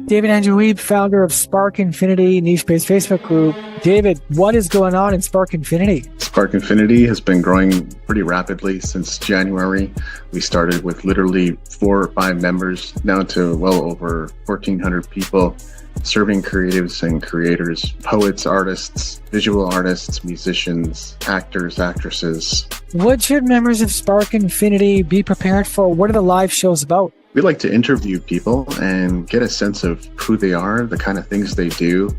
David Andrew Weeb, founder of Spark Infinity niche-based Facebook group. David, what is going on in Spark Infinity? Spark Infinity has been growing pretty rapidly since January. We started with literally 4 or 5 members, now to well over 1,400 people, serving creatives and creators, poets, artists, visual artists, musicians, actors, actresses. What should members of Spark Infinity be prepared for? What are the live shows about? We like to interview people and get a sense of who they are, the kind of things they do,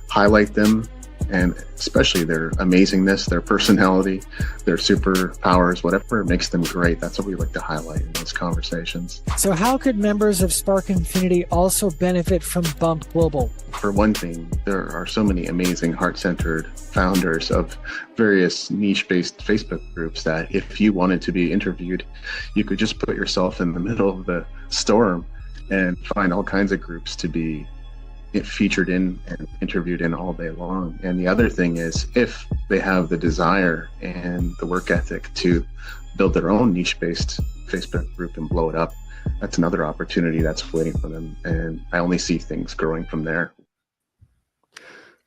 highlight them, and especially their amazingness, their personality, their superpowers, whatever makes them great. That's what we like to highlight in those conversations. So how could members of Spark Infinity also benefit from Bump Global? For one thing, there are so many amazing heart-centered founders of various niche-based Facebook groups that if you wanted to be interviewed, you could just put yourself in the middle of the storm and find all kinds of groups to be featured in and interviewed in all day long. And the other thing is, if they have the desire and the work ethic to build their own niche-based Facebook group and blow it up, that's another opportunity that's waiting for them. And I only see things growing from there.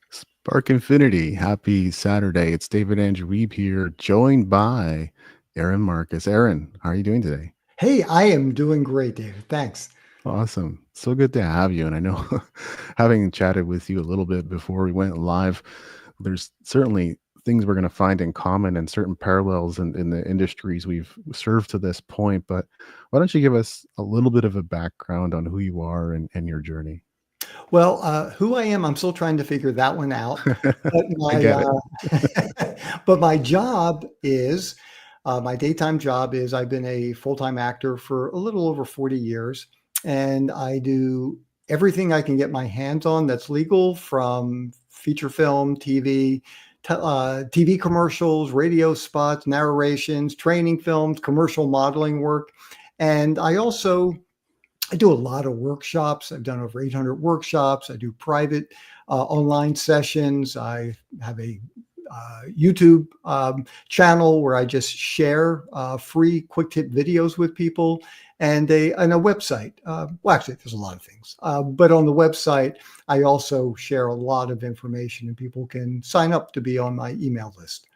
Spark Infinity, happy Saturday. It's David Andrew Weeb here, joined by Aaron Marcus. Aaron, how are you doing today? Hey, I am doing great, David. Thanks. Awesome. So good to have you. And I know having chatted with you a little bit before we went live, there's certainly things we're going to find in common and certain parallels in the industries we've served to this point. But why don't you give us a little bit of a background on who you are and your journey? Well, who I am, I'm still trying to figure that one out. But my job is, my daytime job is I've been a full-time actor for a little over 40 years. And I do everything I can get my hands on that's legal, from feature film, TV commercials, radio spots, narrations, training films, commercial modeling work. And I do a lot of workshops. I've done over 800 workshops. I do private online sessions. I have a YouTube channel where I just share free quick tip videos with people, and a website. Well, actually, there's a lot of things, but on the website, I also share a lot of information, and people can sign up to be on my email list.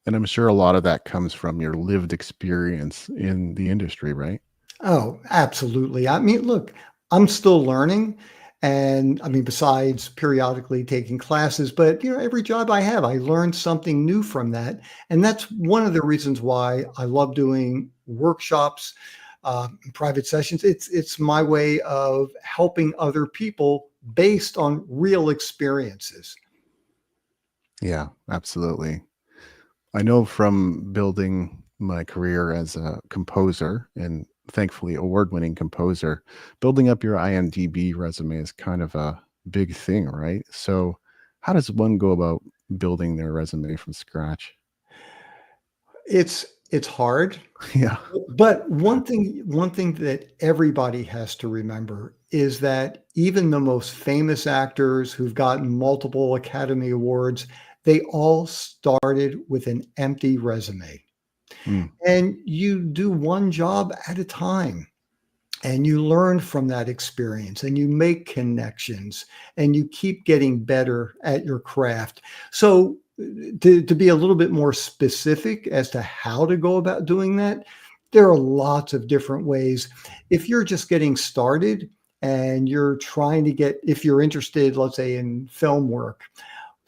And I'm sure a lot of that comes from your lived experience in the industry, right? Oh, absolutely. I mean, look, I'm still learning. And I mean, besides periodically taking classes, but every job I have, I learn something new from that. And that's one of the reasons why I love doing workshops, private sessions. It's my way of helping other people based on real experiences. Yeah, absolutely. I know from building my career as a composer, and thankfully award-winning composer, building up your IMDb resume is kind of a big thing, right? So how does one go about building their resume from scratch? It's hard. Yeah. But one thing that everybody has to remember is that even the most famous actors who've gotten multiple Academy Awards, they all started with an empty resume. And you do one job at a time, and you learn from that experience, and you make connections, and you keep getting better at your craft. So to be a little bit more specific as to how to go about doing that, there are lots of different ways. If you're just getting started and you're trying to if you're interested, let's say, in film work,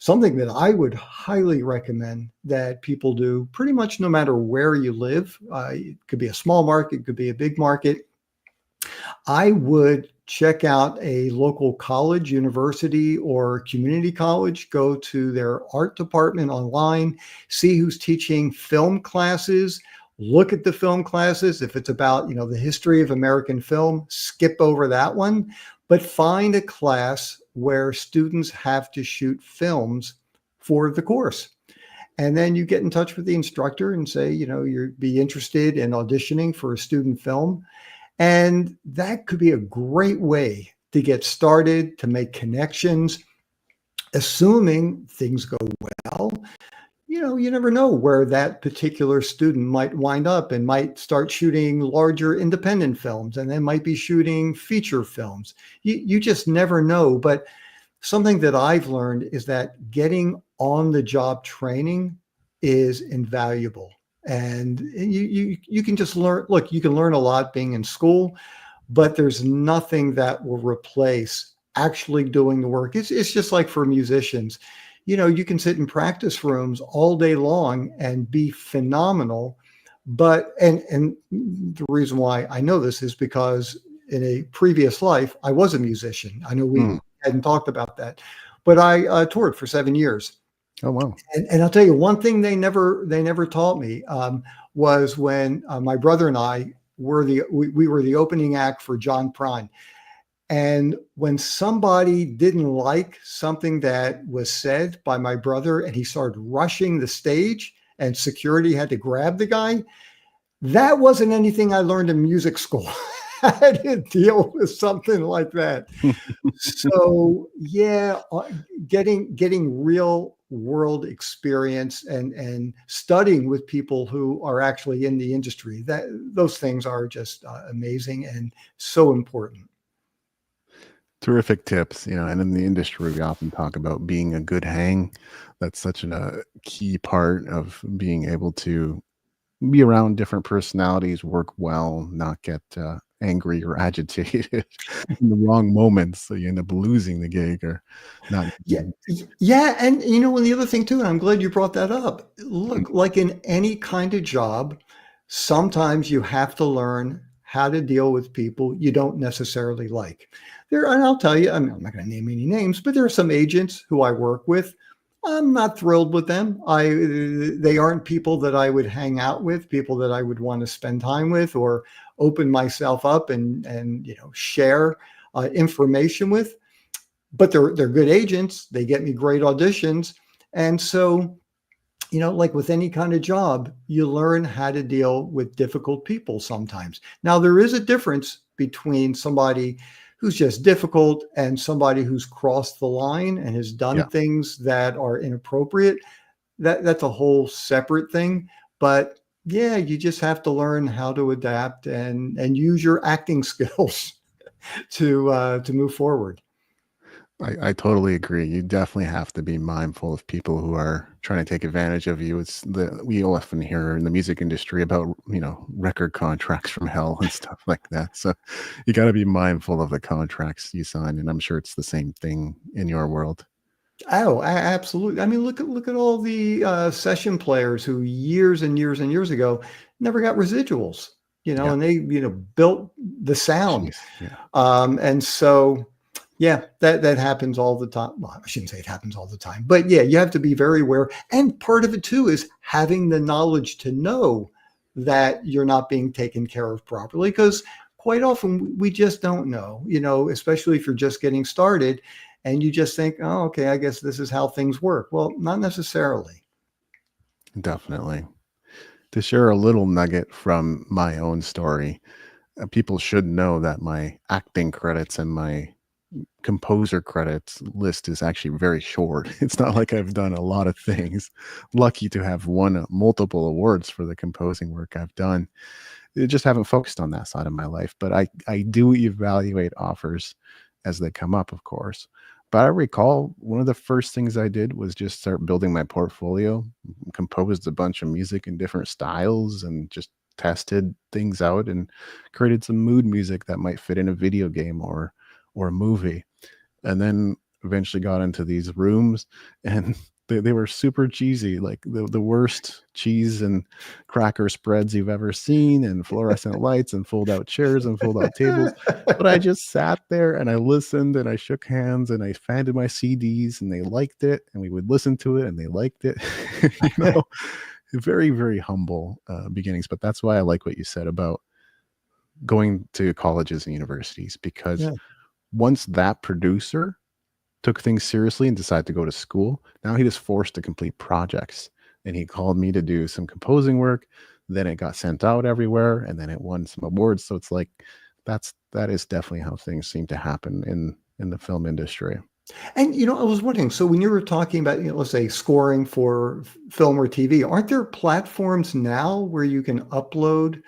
something that I would highly recommend that people do, pretty much no matter where you live, it could be a small market, it could be a big market. I would check out a local college, university, or community college, go to their art department online, see who's teaching film classes, look at the film classes. If it's about, the history of American film, skip over that one, but find a class where students have to shoot films for the course. And then you get in touch with the instructor and say, you'd be interested in auditioning for a student film. And that could be a great way to get started, to make connections. Assuming things go well, you never know where that particular student might wind up and might start shooting larger independent films and then might be shooting feature films. You just never know. But something that I've learned is that getting on the job training is invaluable. And you can just learn. Look, you can learn a lot being in school, but there's nothing that will replace actually doing the work. It's just like for musicians. You can sit in practice rooms all day long and be phenomenal. But and the reason why I know this is because in a previous life, I was a musician. I know we hadn't talked about that, but I toured for 7 years. Oh, wow. And I'll tell you one thing they never taught me was when my brother and I were we were the opening act for John Prine. And when somebody didn't like something that was said by my brother and he started rushing the stage and security had to grab the guy, that wasn't anything I learned in music school. I had to deal with something like that. So yeah, getting real world experience and studying with people who are actually in the industry, those things are just amazing and so important. Terrific tips, and in the industry, we often talk about being a good hang. That's such a key part of being able to be around different personalities, work well, not get angry or agitated in the wrong moments. So you end up losing the gig or not. Yeah. And and the other thing too, and I'm glad you brought that up. Look, like in any kind of job, sometimes you have to learn how to deal with people you don't necessarily like. And I'll tell you, I'm not going to name any names, but there are some agents who I work with. I'm not thrilled with them. They aren't people that I would hang out with, people that I would want to spend time with or open myself up and share information with. But they're good agents. They get me great auditions, and so like with any kind of job, you learn how to deal with difficult people sometimes. Now, there is a difference between somebody who's just difficult and somebody who's crossed the line and has done things that are inappropriate. That's a whole separate thing. But yeah, you just have to learn how to adapt and use your acting skills to move forward. I totally agree. You definitely have to be mindful of people who are trying to take advantage of you. We often hear in the music industry about, record contracts from hell and stuff like that. So you got to be mindful of the contracts you sign. And I'm sure it's the same thing in your world. Oh, absolutely. I mean, look at all the session players who years and years and years ago never got residuals, and they, built the sound. Jeez, yeah. And so, yeah, that happens all the time. Well, I shouldn't say it happens all the time, but yeah, you have to be very aware. And part of it too is having the knowledge to know that you're not being taken care of properly, because quite often we just don't know, especially if you're just getting started and you just think, oh, okay, I guess this is how things work. Well, not necessarily. Definitely. To share a little nugget from my own story, people should know that my acting credits and my composer credits list is actually very short. It's not like I've done a lot of things. Lucky to have won multiple awards for the composing work I've done. I just haven't focused on that side of my life, but I do evaluate offers as they come up, of course. But I recall one of the first things I did was just start building my portfolio, composed a bunch of music in different styles and just tested things out and created some mood music that might fit in a video game or a movie. And then eventually got into these rooms and they were super cheesy, like the worst cheese and cracker spreads you've ever seen, and fluorescent lights and fold out chairs and fold out tables. But I just sat there and I listened and I shook hands and I handed my CDs and they liked it, and we would listen to it and they liked it. Very, very humble beginnings. But that's why I like what you said about going to colleges and universities, because once that producer took things seriously and decided to go to school, now he was forced to complete projects. And he called me to do some composing work. Then it got sent out everywhere, and then it won some awards. So it's like that is definitely how things seem to happen in the film industry. And I was wondering, so when you were talking about, let's say scoring for film or TV, aren't there platforms now where you can upload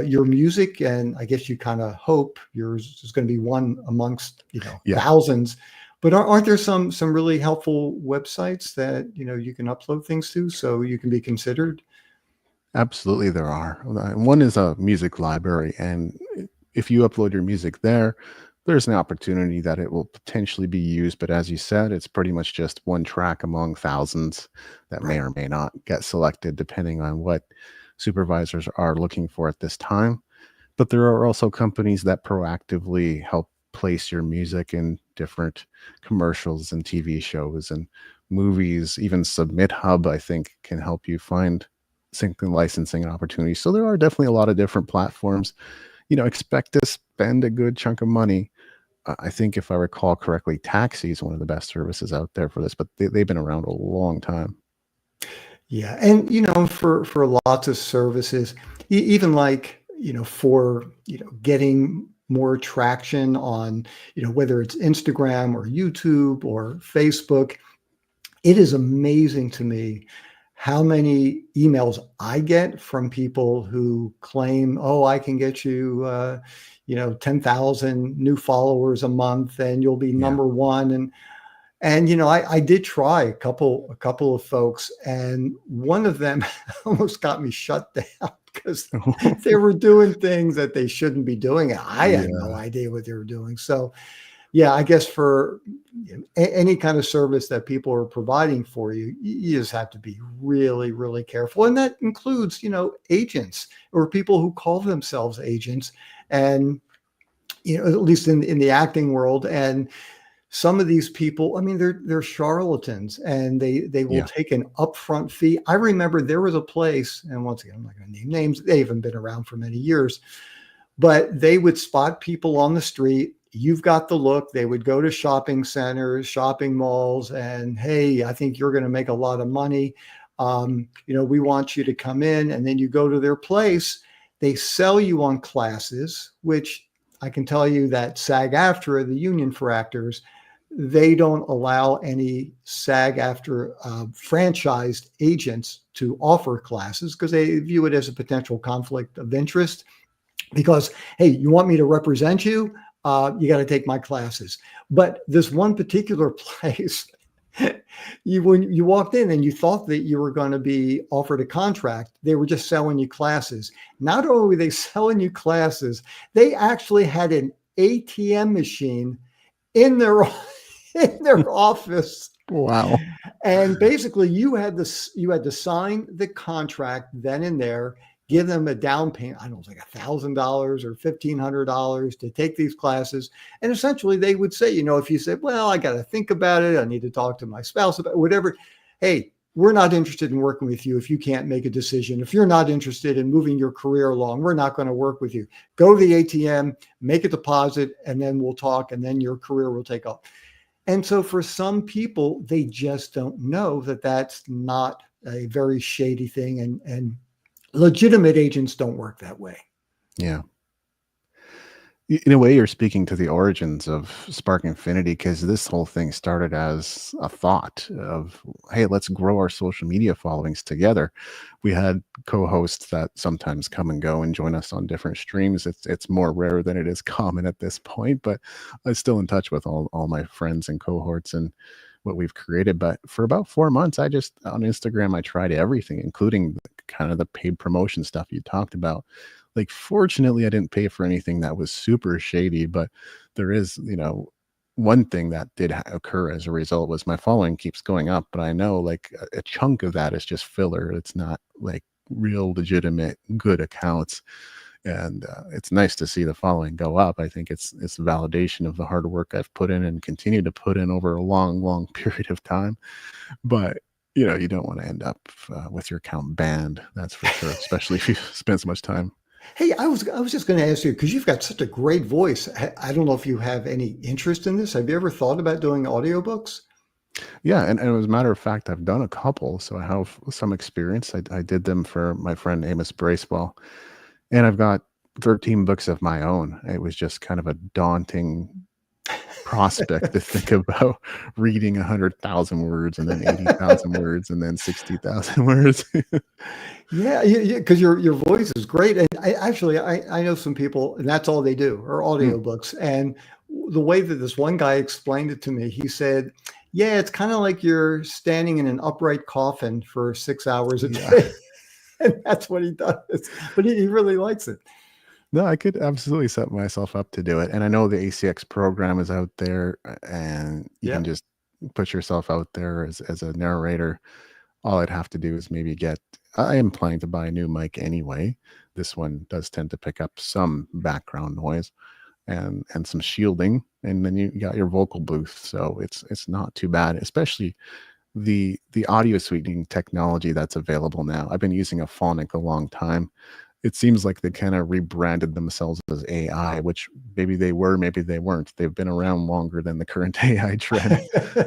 your music? And I guess you kind of hope yours is going to be one amongst, Yeah, thousands. But aren't there some really helpful websites that, you can upload things to so you can be considered? absolutely there are. One is a music library, and if you upload your music there, there's an opportunity that it will potentially be used. But as you said, it's pretty much just one track among thousands that may Right. or may not get selected depending on what supervisors are looking for at this time. But there are also companies that proactively help place your music in different commercials and TV shows and movies. Even Submit Hub, I think, can help you find sync and licensing opportunities. So there are definitely a lot of different platforms. Expect to spend a good chunk of money. I think if I recall correctly, Taxi is one of the best services out there for this, but they've been around a long time. Yeah, and for lots of services, even like for getting more traction on whether it's Instagram or YouTube or Facebook, it is amazing to me how many emails I get from people who claim, "Oh, I can get you, 10,000 new followers a month, and you'll be Yeah. number one." And I did try a couple of folks, and one of them almost got me shut down because they were doing things that they shouldn't be doing. And I had no Yeah. idea what they were doing. So yeah, I guess for any kind of service that people are providing for you, you just have to be really, really careful. And that includes, agents or people who call themselves agents. And, at least in the acting world. And some of these people, I mean, they're charlatans, and they will Yeah. take an upfront fee. I remember there was a place, and once again, I'm not going to name names. They haven't been around for many years, but they would spot people on the street. You've got the look. They would go to shopping centers, shopping malls, and hey, I think you're going to make a lot of money. We want you to come in, and then you go to their place. They sell you on classes, which I can tell you that SAG-AFTRA, the union for actors, they don't allow any SAG-AFTRA franchised agents to offer classes because they view it as a potential conflict of interest. Because, hey, you want me to represent you? You got to take my classes. But this one particular place, when you walked in and you thought that you were going to be offered a contract, they were just selling you classes. Not only were they selling you classes, they actually had an ATM machine in their in their office. Wow. And basically you had to sign the contract then and there, give them a down payment, I don't know, like $1,000 or $1,500 to take these classes. And essentially they would say, if you said, well, I got to think about it, I need to talk to my spouse about whatever. Hey, we're not interested in working with you if you can't make a decision. If you're not interested in moving your career along, we're not going to work with you. Go to the ATM, make a deposit, and then we'll talk, and then your career will take off. And so for some people, they just don't know that that's not a very shady thing. And legitimate agents don't work that way. Yeah. In a way, you're speaking to the origins of Spark Infinity, because this whole thing started as a thought of, hey, let's grow our social media followings together. We had co-hosts that sometimes come and go and join us on different streams. It's more rare than it is common at this point, but I'm still in touch with all my friends and cohorts and what we've created. But for about 4 months, I just on Instagram, I tried everything, including kind of the paid promotion stuff you talked about. Like, fortunately, I didn't pay for anything that was super shady, but there is, one thing that did occur as a result was my following keeps going up, but I know like a chunk of that is just filler. It's not like real legitimate good accounts. And it's nice to see the following go up. I think it's a validation of the hard work I've put in and continue to put in over a long period of time. But you don't want to end up with your account banned. That's for sure, especially if you spend so much time. Hey, I was just going to ask you, because you've got such a great voice. I don't know if you have any interest in this. Have you ever thought about doing audiobooks? Yeah, and as a matter of fact, I've done a couple, so I have some experience. I did them for my friend Amos Bracewell, and I've got 13 books of my own. It was just kind of a daunting prospect to think about reading 100,000 words and then 80,000 words and then 60,000 words. Yeah, yeah, because your voice is great, and I know some people, and that's all they do are Mm, audiobooks. And the way that this one guy explained it to me, he said, "Yeah, it's kind of like you're standing in an upright coffin for 6 hours a yeah. day," and that's what he does. But he really likes it. No, I could absolutely set myself up to do it. And I know the ACX program is out there and you can Yeah, just put yourself out there as a narrator. All I'd have to do is maybe I am planning to buy a new mic anyway. This one does tend to pick up some background noise and some shielding. And then you got your vocal booth. So it's not too bad, especially the audio sweetening technology that's available now. I've been using a phonic a long time. It seems like they kind of rebranded themselves as AI, which maybe they were, maybe they weren't. They've been around longer than the current AI trend,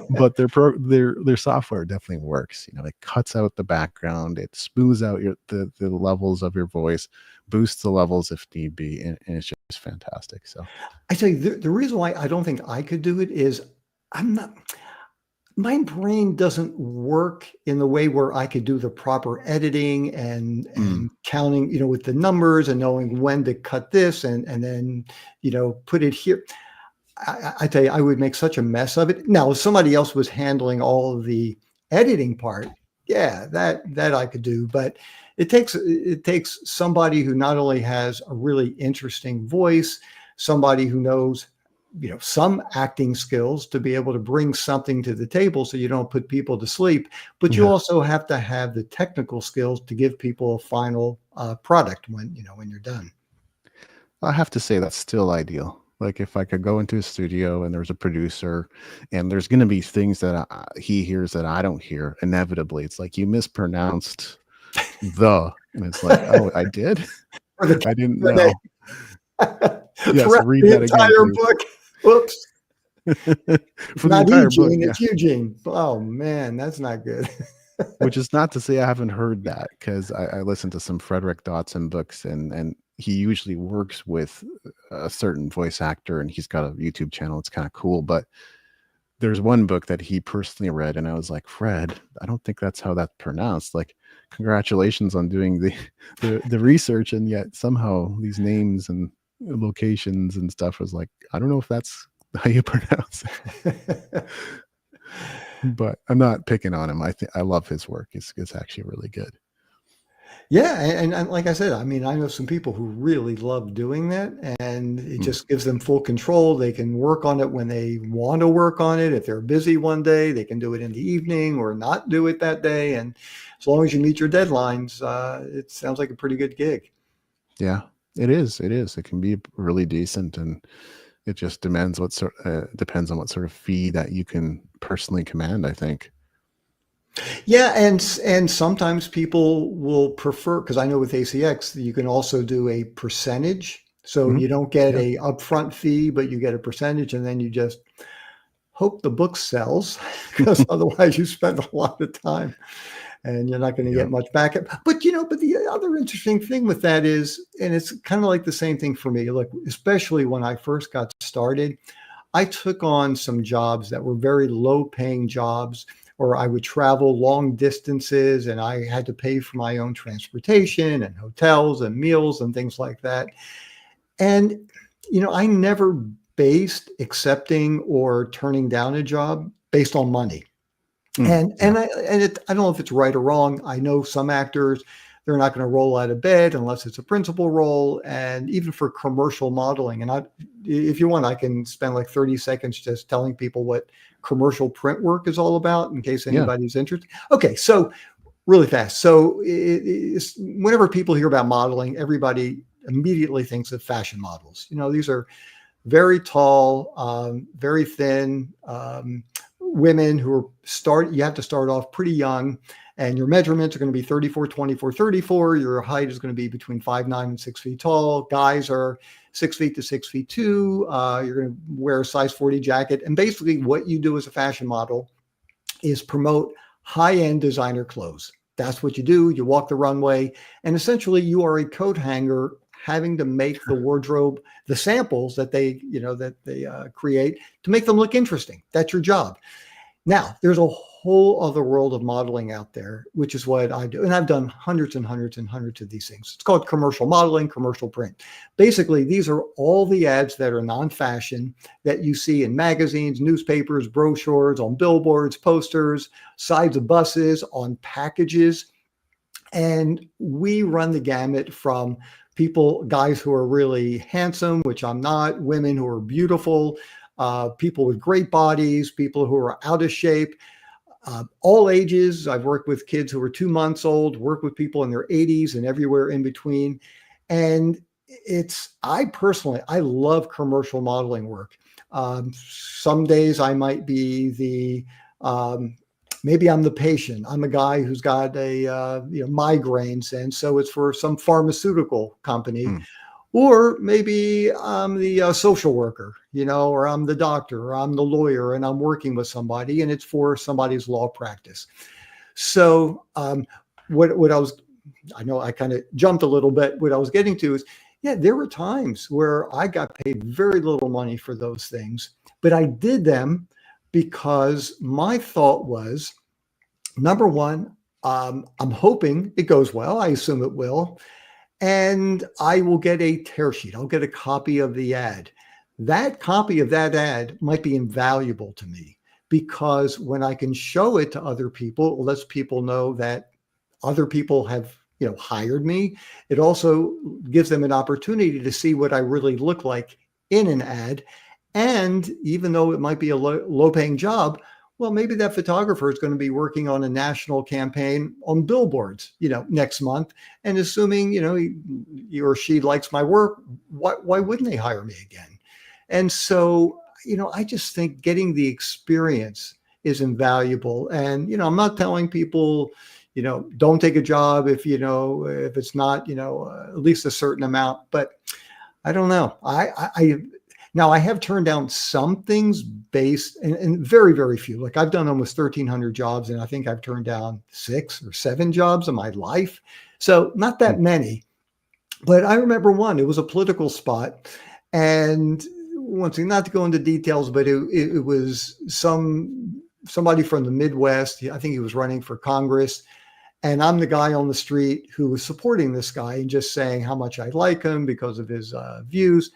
but their software definitely works. You know, it cuts out the background, it smooths out the levels of your voice, boosts the levels if need be, and it's just fantastic. So I tell you, the reason why I don't think I could do it is I'm not. My brain doesn't work in the way where I could do the proper editing mm, and counting, with the numbers and knowing when to cut this and then, put it here. I tell you, I would make such a mess of it. Now, if somebody else was handling all of the editing part, yeah, that I could do. But it takes somebody who not only has a really interesting voice, somebody who knows, some acting skills to be able to bring something to the table so you don't put people to sleep, but you yeah. also have to have the technical skills to give people a final product when you're done. I have to say that's still ideal. Like if I could go into a studio and there's a producer and there's going to be things that he hears that I don't hear, inevitably, it's like you mispronounced and it's like, oh, I did. For the I didn't for the know. Yes, throughout read the that again, entire please. book. Whoops. It's For the not entire book, Eugene, yeah. it's Eugene. Oh man, that's not good. Which is not to say I haven't heard that because I listen to some Frederick Dotson books and he usually works with a certain voice actor and he's got a YouTube channel. It's kind of cool. But there's one book that he personally read and I was like, Fred, I don't think that's how that's pronounced. Like, congratulations on doing the research, and yet somehow these names and locations and stuff was like, I don't know if that's how you pronounce it. But I'm not picking on him. I love his work. It's actually really good. Yeah, and like I said, I mean, I know some people who really love doing that, and it Mm, just gives them full control. They can work on it when they want to work on it. If they're busy one day, they can do it in the evening or not do it that day. And as long as you meet your deadlines, it sounds like a pretty good gig. yeah, it is. It is. It can be really decent, and it just depends on what sort of fee that you can personally command, I think. Yeah, and sometimes people will prefer, because I know with ACX you can also do a percentage. So Mhm. you don't get Yeah. a upfront fee, but you get a percentage, and then you just hope the book sells, because otherwise you spend a lot of time and you're not going to Yeah. get much back. But the other interesting thing with that is, and it's kind of like the same thing for me, like especially when I first got started, I took on some jobs that were very low paying jobs, or I would travel long distances and I had to pay for my own transportation and hotels and meals and things like that. And, I never based accepting or turning down a job based on money. Mm, And yeah. I don't know if it's right or wrong. I know some actors, they're not going to roll out of bed unless it's a principal role, and even for commercial modeling. And if you want, I can spend like 30 seconds just telling people what commercial print work is all about in case Yeah. anybody's interested. Okay, so really fast. So whenever people hear about modeling, everybody immediately thinks of fashion models. These are very tall, very thin women who you have to start off pretty young, and your measurements are going to be 34, 24, 34. Your height is going to be between 5'9" and 6 feet tall. Guys are 6 feet to 6 feet 2. You're going to wear a size 40 jacket. And basically what you do as a fashion model is promote high-end designer clothes. That's what you do. You walk the runway, and essentially you are a coat hanger having to make the wardrobe, the samples that they create to make them look interesting. That's your job. Now, there's a whole other world of modeling out there, which is what I do. And I've done hundreds and hundreds and hundreds of these things. It's called commercial modeling, commercial print. Basically, these are all the ads that are non-fashion that you see in magazines, newspapers, brochures, on billboards, posters, sides of buses, on packages. And we run the gamut from guys who are really handsome, which I'm not, women who are beautiful, people with great bodies, people who are out of shape, all ages. I've worked with kids who are 2 months old, worked with people in their 80s and everywhere in between. And I love commercial modeling work. Some days I might be maybe I'm the patient. I'm a guy who's got migraines, and so it's for some pharmaceutical company. Or maybe I'm the social worker, or I'm the doctor, or I'm the lawyer, and I'm working with somebody, and it's for somebody's law practice. So I know I kind of jumped a little bit. What I was getting to is, there were times where I got paid very little money for those things, but I did them because my thought was, number one, I'm hoping it goes well. I assume it will. And I will get a tear sheet. I'll get a copy of the ad. That copy of that ad might be invaluable to me because when I can show it to other people, it lets people know that other people have hired me. It also gives them an opportunity to see what I really look like in an ad. And even though it might be a low-paying job, well, maybe that photographer is going to be working on a national campaign on billboards, next month. And assuming, he or she likes my work, why wouldn't they hire me again? And so, I just think getting the experience is invaluable. And, I'm not telling people, don't take a job if it's not, at least a certain amount, but I don't know. Now, I have turned down some things based, and very, very few. Like I've done almost 1,300 jobs, and I think I've turned down 6 or 7 jobs in my life. So not that many. But I remember one. It was a political spot. And once again, not to go into details, but it was somebody from the Midwest. I think he was running for Congress. And I'm the guy on the street who was supporting this guy and just saying how much I like him because of his views.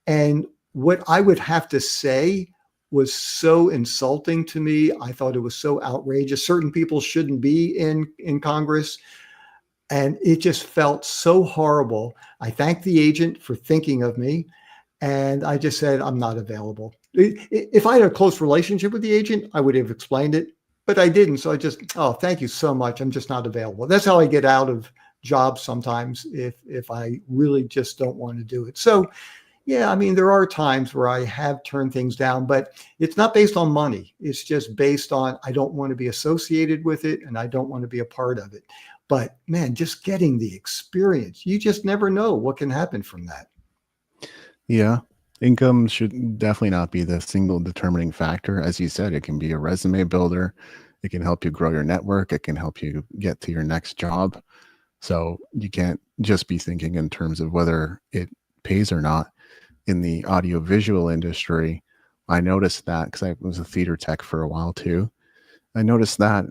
And what I would have to say was so insulting to me. I thought it was so outrageous. Certain people shouldn't be in Congress. And it just felt so horrible. I thanked the agent for thinking of me. And I just said, I'm not available. If I had a close relationship with the agent, I would have explained it, but I didn't. So I just, thank you so much. I'm just not available. That's how I get out of jobs sometimes if I really just don't want to do it. So yeah, I mean, there are times where I have turned things down, but it's not based on money. It's just based on, I don't want to be associated with it and I don't want to be a part of it. But man, just getting the experience, you just never know what can happen from that. Yeah. Income should definitely not be the single determining factor. As you said, it can be a resume builder. It can help you grow your network. It can help you get to your next job. So you can't just be thinking in terms of whether it pays or not. In the audiovisual industry, I noticed that because I was a theater tech for a while too. I noticed that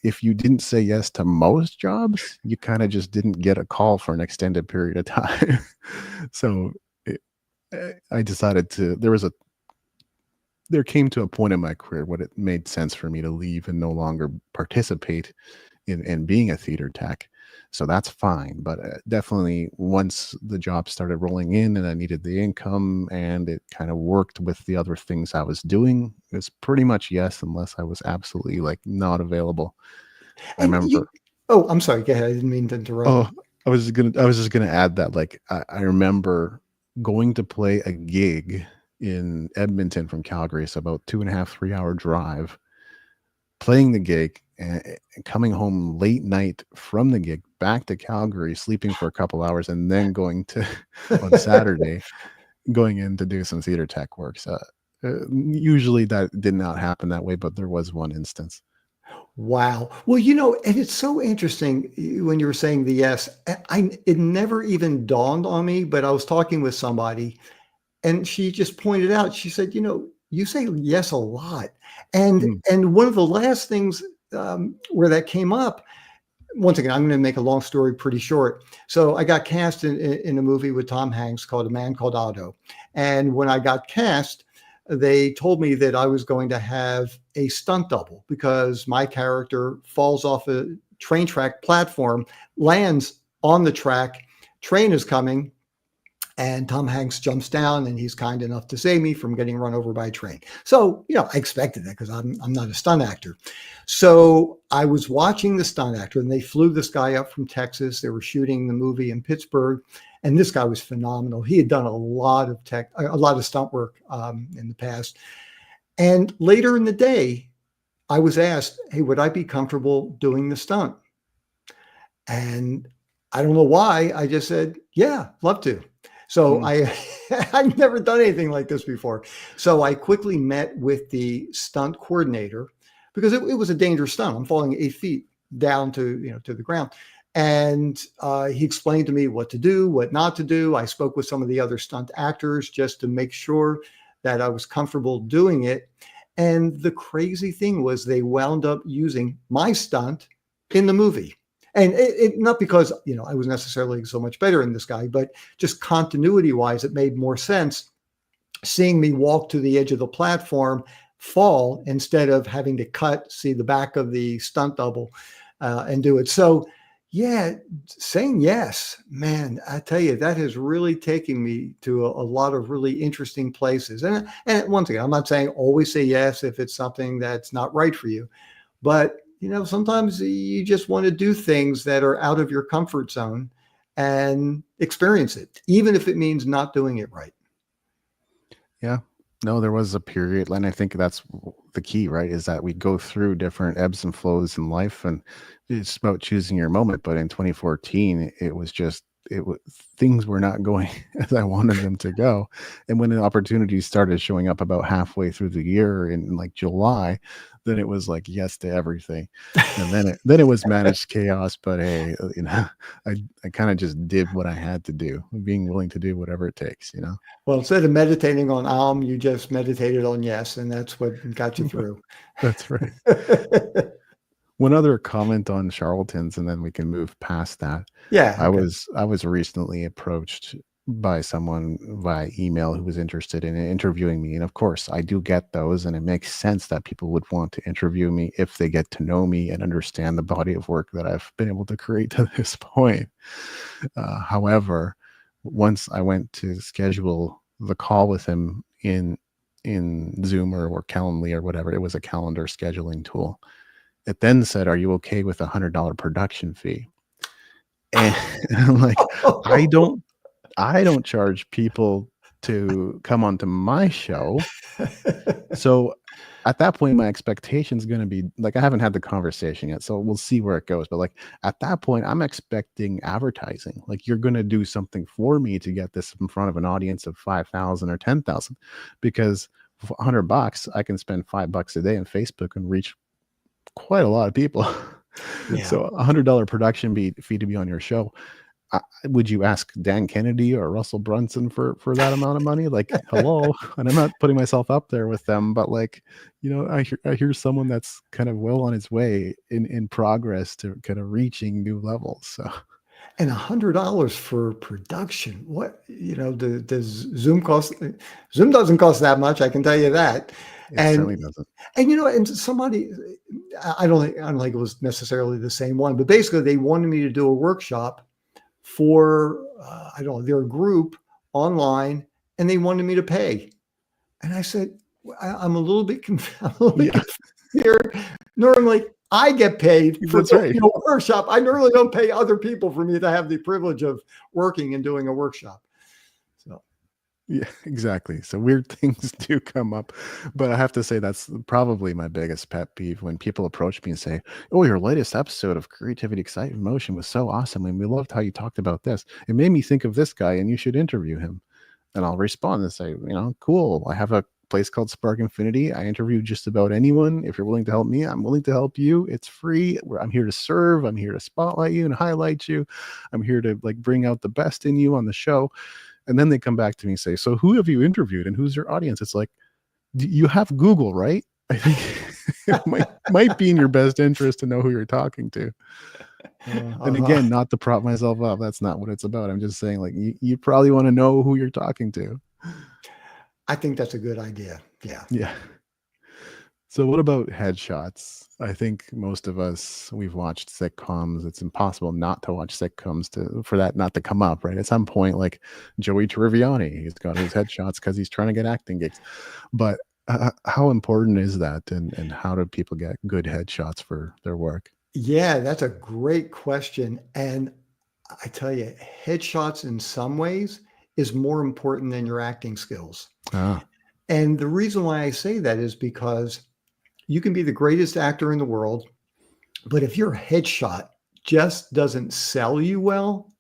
if you didn't say yes to most jobs, you kind of just didn't get a call for an extended period of time. So I decided there came to a point in my career when it made sense for me to leave and no longer participate in being a theater tech. So that's fine. But definitely once the job started rolling in and I needed the income and it kind of worked with the other things I was doing, it's pretty much yes, unless I was absolutely not available. I remember. I'm sorry. Go ahead. I didn't mean to interrupt. Oh, I was just gonna add that I remember going to play a gig in Edmonton from Calgary. So about 2.5-3 hour drive, playing the gig and coming home late night from the gig back to Calgary, sleeping for a couple hours, and then going to on Saturday, going in to do some theater tech work. So usually that did not happen that way, but there was one instance. Wow. Well, and it's so interesting when you were saying the yes. It never even dawned on me, but I was talking with somebody and she just pointed out, she said, you say yes a lot. And Mm, and one of the last things where that came up, once again, I'm going to make a long story pretty short. So I got cast in a movie with Tom Hanks called A Man Called Otto. And when I got cast, they told me that I was going to have a stunt double because my character falls off a train track platform, lands on the track, train is coming, and Tom Hanks jumps down and he's kind enough to save me from getting run over by a train. So, I expected that because I'm not a stunt actor. So I was watching the stunt actor and they flew this guy up from Texas. They were shooting the movie in Pittsburgh. And this guy was phenomenal. He had done a lot of stunt work in the past. And later in the day, I was asked, hey, would I be comfortable doing the stunt? And I don't know why. I just said, yeah, love to. So mm, I've never done anything like this before. So I quickly met with the stunt coordinator because it was a dangerous stunt. I'm falling 8 feet down to the ground. And he explained to me what to do, what not to do. I spoke with some of the other stunt actors just to make sure that I was comfortable doing it. And the crazy thing was they wound up using my stunt in the movie. And it not because, I was necessarily so much better than this guy, but just continuity wise, it made more sense seeing me walk to the edge of the platform, fall instead of having to see the back of the stunt double and do it. So, yeah, saying yes, man, I tell you, that has really taken me to a lot of really interesting places. And once again, I'm not saying always say yes if it's something that's not right for you. But, sometimes you just want to do things that are out of your comfort zone and experience it, even if it means not doing it right. yeah. No, there was a period, and I think that's the key, right? Is that we go through different ebbs and flows in life, and it's about choosing your moment. But in 2014, it was just things were not going as I wanted them to go. And when the opportunities started showing up about halfway through the year in like July, then it was like yes to everything. And then it was managed chaos. But hey, I kind of just did what I had to do, being willing to do whatever it takes. Well, instead of meditating on you just meditated on yes, and that's what got you through. That's right. One other comment on charlatans, and then we can move past that. Yeah. I Okay. was recently approached by someone via email who was interested in interviewing me, and of course, I do get those, and it makes sense that people would want to interview me if they get to know me and understand the body of work that I've been able to create to this point. However, once I went to schedule the call with him in Zoom or Calendly or whatever, it was a calendar scheduling tool. It then said, "Are you okay with $100 production fee?" And I'm like, I don't charge people to come onto my show. So at that point, my expectation is going to be like, I haven't had the conversation yet, so we'll see where it goes. But like at that point, I'm expecting advertising. Like you're going to do something for me to get this in front of an audience of 5,000 or 10,000, because for $100, I can spend $5 a day on Facebook and reach quite a lot of people. Yeah. So $100 production fee to be on your show. Would you ask Dan Kennedy or Russell Brunson for that amount of money? Like, hello. And I'm not putting myself up there with them, but like, I hear someone that's kind of well on its way in progress to kind of reaching new levels. So And $100 for production. What, does Zoom cost? Zoom doesn't cost that much. I can tell you that. it And certainly doesn't. and somebody, I don't think it was necessarily the same one, but basically they wanted me to do a workshop for I don't know, their group online, and they wanted me to pay. And I said, I'm a little bit confused. I'm a little bit Yeah, confused here. Normally, I get paid for that's right. doing a workshop. I normally don't pay other people for me to have the privilege of working and doing a workshop. So, Yeah, exactly. So weird things do come up, but I have to say that's probably my biggest pet peeve when people approach me and say, "Oh, your latest episode of Creativity, Excitement, Motion was so awesome, and we loved how you talked about this. It made me think of this guy, and you should interview him." And I'll respond and say, "Cool. I have a place called Spark Infinity. I interview just about anyone. If you're willing to help me, I'm willing to help you. It's free. I'm here to serve. I'm here to spotlight you and highlight you. I'm here to like bring out the best in you on the show. And then they come back to me and say, so who have you interviewed and who's your audience? It's like, you have Google, right? I think it might be in your best interest to know who you're talking to. And again, not to prop myself up. That's not what it's about. I'm just saying, like, you probably want to know who you're talking to. I think that's a good idea. Yeah. Yeah. So what about headshots? I think most of us, we've watched sitcoms. It's impossible not to watch sitcoms for that not to come up, right? At some point, like Joey Tribbiani, he's got his headshots because he's trying to get acting gigs. But how important is that? And how do people get good headshots for their work? Yeah, that's a great question. And I tell you, headshots in some ways is more important than your acting skills. Ah. And the reason why I say that is because you can be the greatest actor in the world, but if your headshot just doesn't sell you well,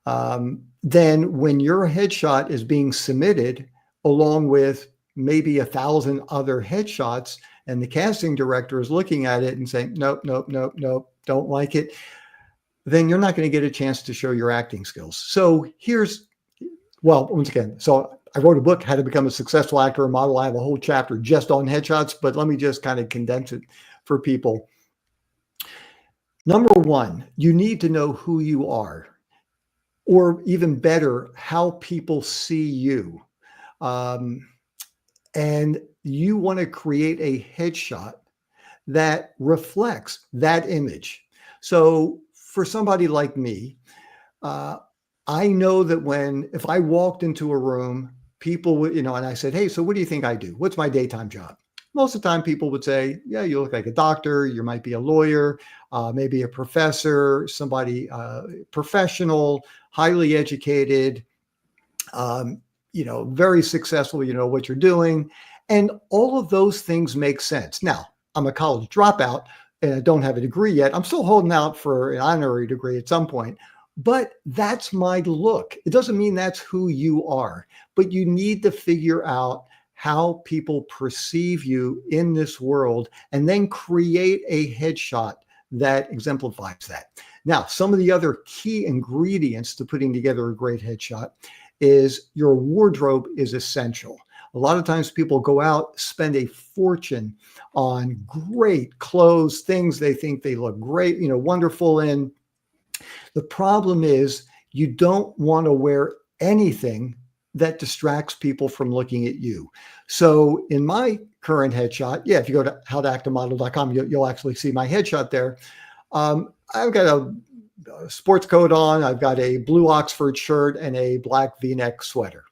then when your headshot is being submitted along with maybe 1,000 other headshots, and the casting director is looking at it and saying, nope, nope, nope, nope, don't like it, then you're not going to get a chance to show your acting skills. So once again, so I wrote a book, How to Become a Successful Actor and Model. I have a whole chapter just on headshots, but let me just kind of condense it for people. Number one, you need to know who you are, or even better, how people see you. And you want to create a headshot that reflects that image. So for somebody like me, I know that if I walked into a room, people would, and I said, hey, so what do you think I do? What's my daytime job? Most of the time people would say, yeah, you look like a doctor. You might be a lawyer, maybe a professor, somebody professional, highly educated, very successful, what you're doing. And all of those things make sense. Now, I'm a college dropout and I don't have a degree yet. I'm still holding out for an honorary degree at some point. But that's my look. It doesn't mean that's who you are, but you need to figure out how people perceive you in this world and then create a headshot that exemplifies that. Now, some of the other key ingredients to putting together a great headshot is your wardrobe is essential. A lot of times people go out, spend a fortune on great clothes, things they think they look great, wonderful in. The problem is you don't want to wear anything that distracts people from looking at you. So in my current headshot, if you go to howtoactamodel.com, you'll actually see my headshot there. I've got a sports coat on. I've got a blue Oxford shirt and a black V-neck sweater.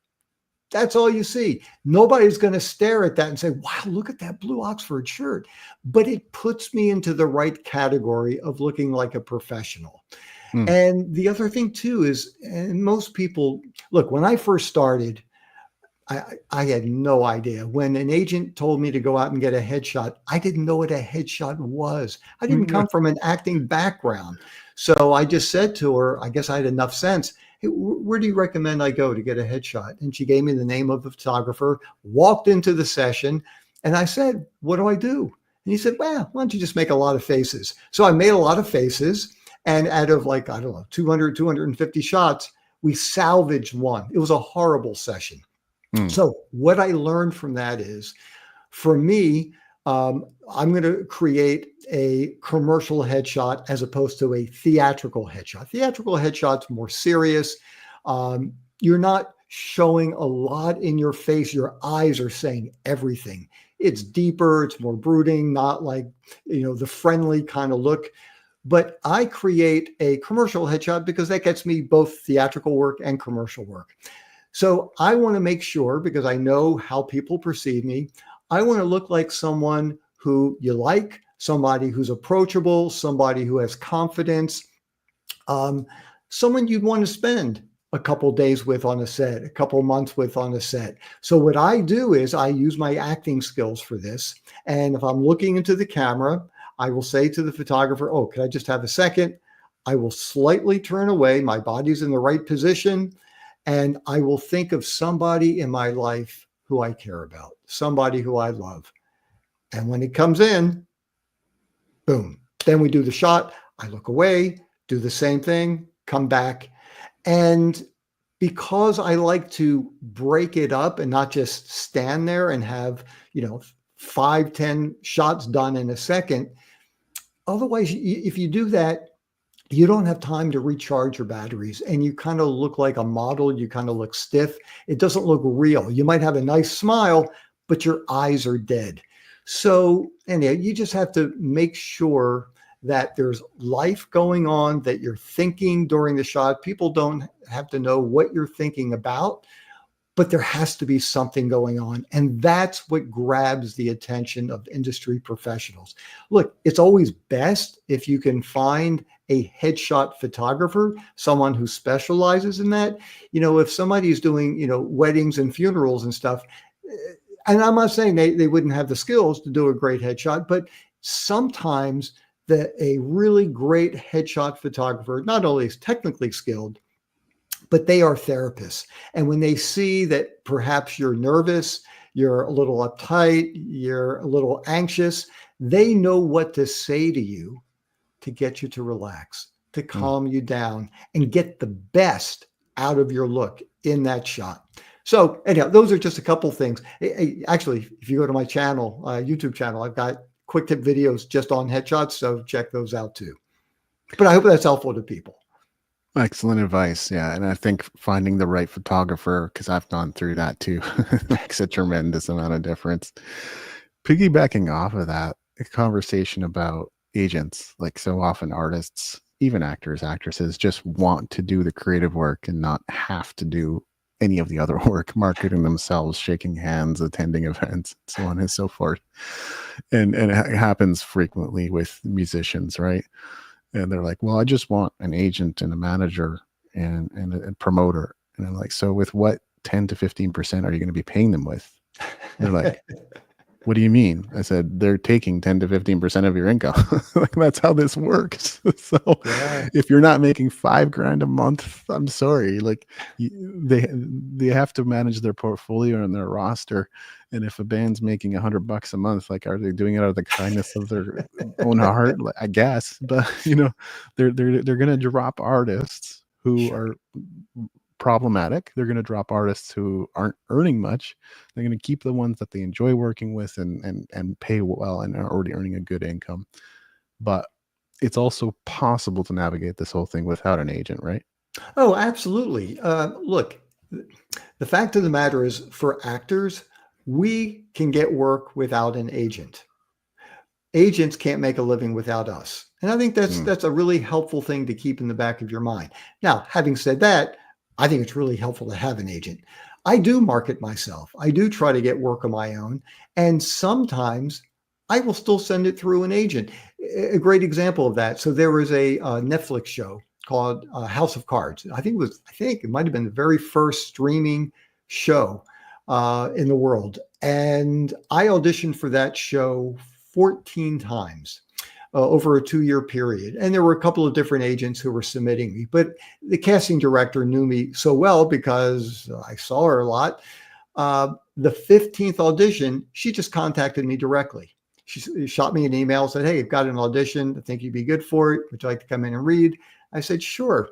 That's all you see. Nobody's going to stare at that and say, wow, look at that blue Oxford shirt. But it puts me into the right category of looking like a professional. And the other thing too is, and most people, look, when I first started, I had no idea. When an agent told me to go out and get a headshot, I didn't know what a headshot was. I didn't come from an acting background. So I just said to her, I guess I had enough sense. Hey, where do you recommend I go to get a headshot? And she gave me the name of the photographer, walked into the session, and I said, what do I do? And he said, well, why don't you just make a lot of faces? So I made a lot of faces. And out of 200, 250 shots, we salvaged one. It was a horrible session. So what I learned from that is, for me, I'm going to create a commercial headshot as opposed to a theatrical headshot. Theatrical headshot's more serious. You're not showing a lot in your face. Your eyes are saying everything. It's deeper. It's more brooding, not like, the friendly kind of look. But I create a commercial headshot because that gets me both theatrical work and commercial work. So I want to make sure, because I know how people perceive me, I want to look like someone who you like, somebody who's approachable, somebody who has confidence, someone you'd want to spend a couple days with on a set, a couple months with on a set. So what I do is I use my acting skills for this. And if I'm looking into the camera, I will say to the photographer, oh, can I just have a second? I will slightly turn away. My body's in the right position. And I will think of somebody in my life who I care about. somebody who I love. And when it comes in, boom, then we do the shot. I look away, do the same thing, come back. And because I like to break it up and not just stand there and have, 5, 10 shots done in a second. Otherwise, if you do that, you don't have time to recharge your batteries and you kind of look like a model. You kind of look stiff. It doesn't look real. You might have a nice smile, but your eyes are dead. So anyway, you just have to make sure that there's life going on, that you're thinking during the shot. People don't have to know what you're thinking about, but there has to be something going on. And that's what grabs the attention of industry professionals. Look, it's always best if you can find a headshot photographer, someone who specializes in that. If somebody's doing, weddings and funerals and stuff, and I'm not saying they wouldn't have the skills to do a great headshot, but sometimes a really great headshot photographer not only is technically skilled, but they are therapists. And when they see that perhaps you're nervous, you're a little uptight, you're a little anxious, they know what to say to you to get you to relax, to calm you down, and get the best out of your look in that shot. So anyhow, those are just a couple things. Actually, if you go to my channel, YouTube channel, I've got quick tip videos just on headshots, so check those out too. But I hope that's helpful to people. Excellent advice. Yeah. And I think finding the right photographer, because I've gone through that too, makes a tremendous amount of difference. Piggybacking off of that, a conversation about agents, like so often artists, even actors, actresses just want to do the creative work and not have to do any of the other work, marketing themselves, shaking hands, attending events, so on and so forth. And it happens frequently with musicians, right? And they're like, well, I just want an agent and a manager and a promoter. And I'm like, so with what 10 to 15% are you going to be paying them with? They're like, what do you mean? I said, they're taking 10 to 15% of your income. Like, that's how this works. So if you're not making $5,000 a month, I'm sorry. Like, they have to manage their portfolio and their roster. And if a band's making $100 a month, like, are they doing it out of the kindness of their own heart? I guess, but they're going to drop artists who are problematic. They're going to drop artists who aren't earning much. They're going to keep the ones that they enjoy working with and pay well and are already earning a good income. But it's also possible to navigate this whole thing without an agent, right? Oh, absolutely. Look, the fact of the matter is, for actors, we can get work without an agent. Agents can't make a living without us. And I think that's a really helpful thing to keep in the back of your mind. Now, having said that, I think it's really helpful to have an agent. I do market myself. I do try to get work of my own. And sometimes I will still send it through an agent. A great example of that. So there was a Netflix show called House of Cards. I think it might have been the very first streaming show in the world. And I auditioned for that show 14 times. Over a 2-year period. And there were a couple of different agents who were submitting me, but the casting director knew me so well because I saw her a lot. The 15th audition, she just contacted me directly. She shot me an email, said, hey, I've got an audition. I think you'd be good for it. Would you like to come in and read? I said, sure.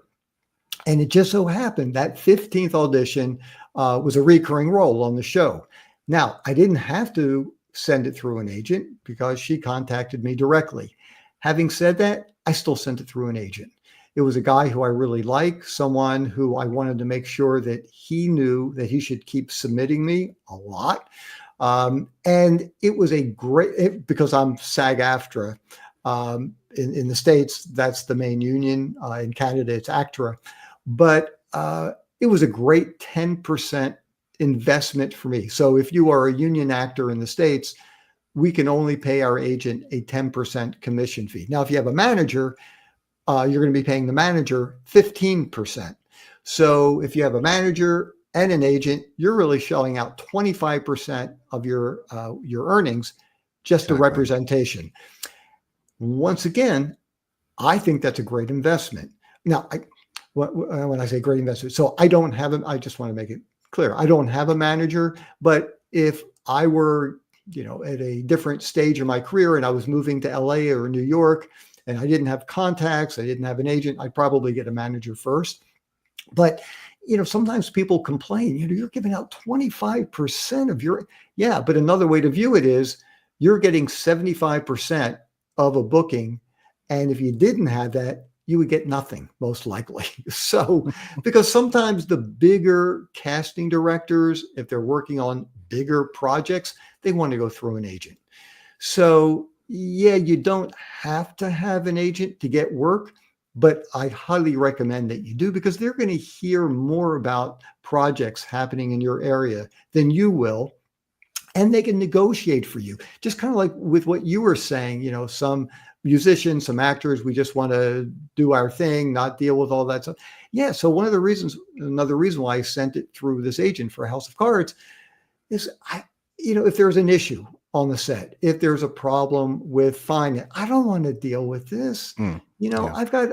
And it just so happened that 15th audition was a recurring role on the show. Now, I didn't have to send it through an agent because she contacted me directly. Having said that, I still sent it through an agent. It was a guy who I really like, someone who I wanted to make sure that he knew that he should keep submitting me a lot. And it was because I'm SAG-AFTRA. In the States, that's the main union. In Canada, it's ACTRA. But it was a great 10% investment for me. So if you are a union actor in the States, we can only pay our agent a 10% commission fee. Now, if you have a manager, you're going to be paying the manager 15%. So if you have a manager and an agent, you're really shelling out 25% of your earnings just to representation. Once again, I think that's a great investment. Now, when I say great investment, so I just want to make it clear, I don't have a manager, but if I were, at a different stage of my career and I was moving to LA or New York and I didn't have contacts, I didn't have an agent, I'd probably get a manager first. But, sometimes people complain, you're giving out 25% of your, yeah, but another way to view it is you're getting 75% of a booking. And if you didn't have that, you would get nothing, most likely. So, because sometimes the bigger casting directors, if they're working on bigger projects, they want to go through an agent. So, yeah, you don't have to have an agent to get work, but I highly recommend that you do because they're going to hear more about projects happening in your area than you will. And they can negotiate for you. Just kind of like with what you were saying, some musicians, some actors, we just want to do our thing, not deal with all that stuff. Yeah. So another reason why I sent it through this agent for House of Cards is if there's an issue on the set, if there's a problem with finance, I don't want to deal with this. Yeah. I've got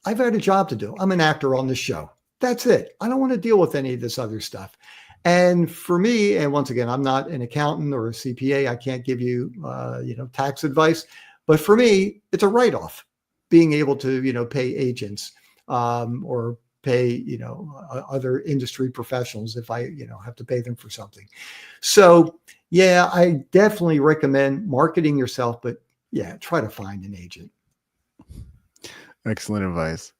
a job to do. I'm an actor on this show. That's it. I don't want to deal with any of this other stuff. And for me, and once again, I'm not an accountant or a CPA. I can't give you, tax advice. But for me, it's a write-off being able to, pay agents or pay, other industry professionals if I, have to pay them for something. So, yeah, I definitely recommend marketing yourself, but yeah, try to find an agent. Excellent advice.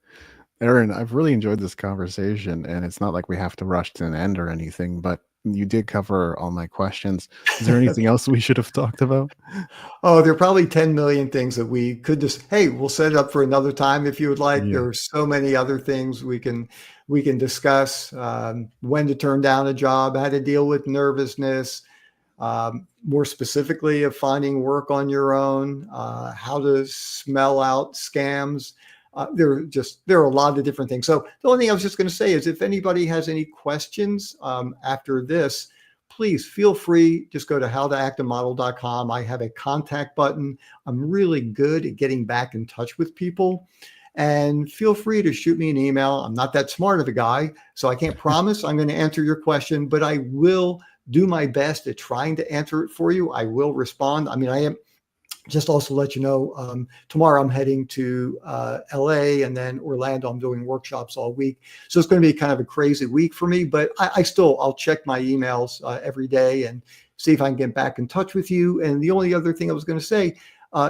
Aaron, I've really enjoyed this conversation, and it's not like we have to rush to an end or anything, but you did cover all my questions. Is there anything else we should have talked about? Oh, there are probably 10 million things that we could just, hey, we'll set it up for another time if you would like. Yeah. There are so many other things we can discuss, when to turn down a job, how to deal with nervousness, more specifically of finding work on your own, how to smell out scams. There are a lot of different things. So the only thing I was just going to say is if anybody has any questions after this, please feel free. Just go to howtoactamodel.com. I have a contact button. I'm really good at getting back in touch with people. And feel free to shoot me an email. I'm not that smart of a guy, so I can't promise I'm going to answer your question, but I will do my best at trying to answer it for you. I will respond. I mean, I am. Just also let you know, tomorrow I'm heading to LA and then Orlando. I'm doing workshops all week. So it's going to be kind of a crazy week for me, but I'll check my emails every day and see if I can get back in touch with you. And the only other thing I was going to say,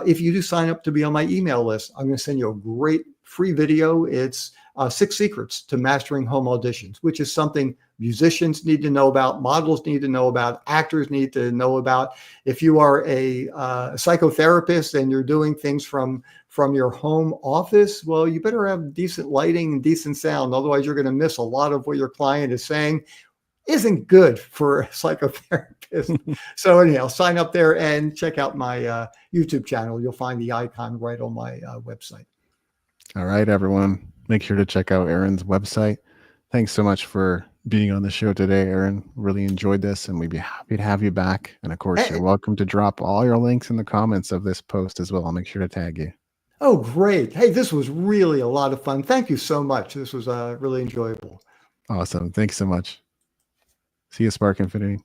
if you do sign up to be on my email list, I'm going to send you a great free video. It's 6 secrets to mastering home auditions, which is something musicians need to know about, models need to know about, actors need to know about. If you are a psychotherapist and you're doing things from your home office, well, you better have decent lighting and decent sound. Otherwise, you're going to miss a lot of what your client is saying. Isn't good for a psychotherapist. So anyhow, sign up there and check out my YouTube channel. You'll find the icon right on my website. All right, everyone. Make sure to check out Aaron's website. Thanks so much for being on the show today, Aaron. Really enjoyed this, and we'd be happy to have you back. And of course, you're welcome to drop all your links in the comments of this post as well. I'll make sure to tag you. Oh, great. Hey, this was really a lot of fun. Thank you so much. This was really enjoyable. Awesome. Thanks so much. See you, Spark Infinity.